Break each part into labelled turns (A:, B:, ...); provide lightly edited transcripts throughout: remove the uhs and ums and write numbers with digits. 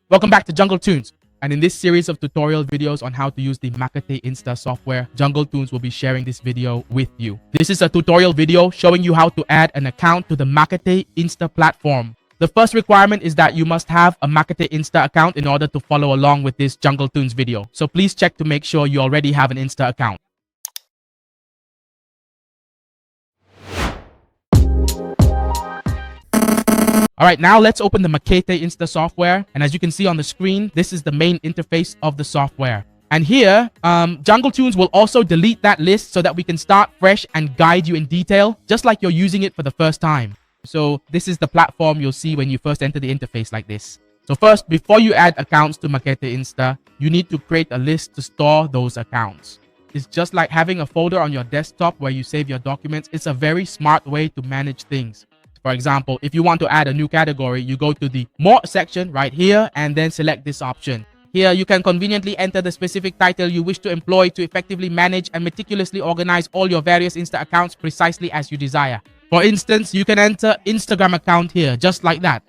A: Welcome back to Jungle Tunes. And in this series of tutorial videos on how to use the MKT Insta software, Jungle Tunes will be sharing this video with you. This is a tutorial video showing you how to add an account to the MKT Insta platform. The first requirement is that you must have a MKT Insta account in order to follow along with this Jungle Tunes video. So please check to make sure you already have an Insta account. Alright, now let's open the MKT Insta software. And as you can see on the screen, this is the main interface of the software. And here, Jungle Tunes will also delete that list so that we can start fresh and guide you in detail, just like you're using it for the first time. So this is the platform you'll see when you first enter the interface like this. So first, before you add accounts to MKT Insta, you need to create a list to store those accounts. It's just like having a folder on your desktop where you save your documents. It's a very smart way to manage things. For example, if you want to add a new category, you go to the More section right here and then select this option. Here, you can conveniently enter the specific title you wish to employ to effectively manage and meticulously organize all your various Insta accounts precisely as you desire. For instance, you can enter Instagram account here, just like that.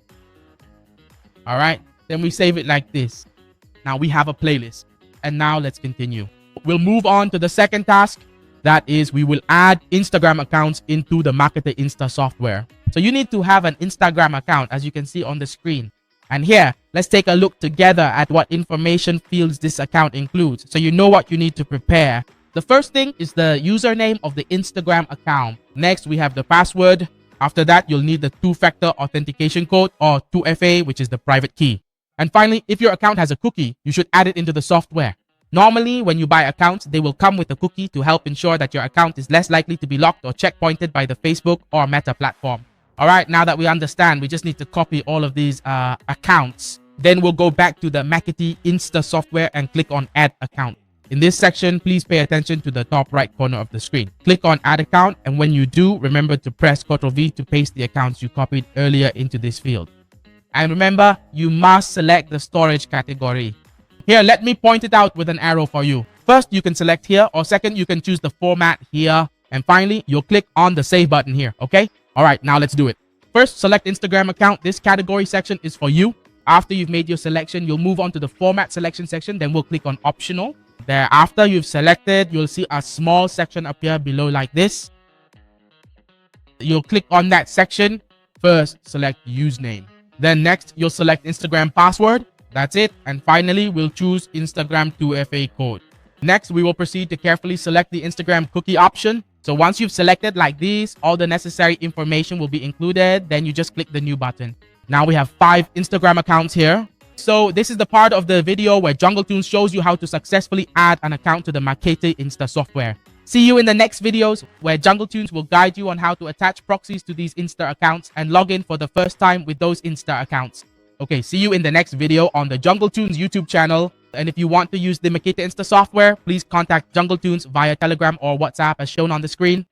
A: Alright, then we save it like this. Now we have a playlist. And now let's continue. We'll move on to the second task. That is, we will add Instagram accounts into the MKT Insta software. So you need to have an Instagram account, as you can see on the screen. And here, let's take a look together at what information fields this account includes, so you know what you need to prepare. The first thing is the username of the Instagram account. Next, we have the password. After that, you'll need the two-factor authentication code, or 2FA, which is the private key. And finally, if your account has a cookie, you should add it into the software. Normally, when you buy accounts, they will come with a cookie to help ensure that your account is less likely to be locked or checkpointed by the Facebook or Meta platform. Alright, now that we understand, we just need to copy all of these accounts. Then we'll go back to the MKT Insta software and click on Add Account. In this section, please pay attention to the top right corner of the screen. Click on Add Account, and when you do, remember to press Ctrl+V to paste the accounts you copied earlier into this field. And remember, you must select the storage category. Here, let me point it out with an arrow for you. First, you can select here, or second, you can choose the format here. And finally, you'll click on the Save button here, okay? Alright, now let's do it. First, select Instagram account. This category section is for you. After you've made your selection, you'll move on to the Format selection section. Then we'll click on Optional. Thereafter, you've selected, you'll see a small section appear below like this. You'll click on that section. First, select Username. Then next, you'll select Instagram password. That's it. And finally, we'll choose Instagram 2FA code. Next, we will proceed to carefully select the Instagram cookie option. So once you've selected like this, all the necessary information will be included. Then you just click the New button. Now we have 5 Instagram accounts here. So this is the part of the video where Jungle Tunes shows you how to successfully add an account to the MKT Insta software. See you in the next videos where Jungle Tunes will guide you on how to attach proxies to these Insta accounts and log in for the first time with those Insta accounts. Okay, see you in the next video on the Jungle Tunes YouTube channel. And if you want to use the MKT Insta software, please contact Jungle Tunes via Telegram or WhatsApp as shown on the screen.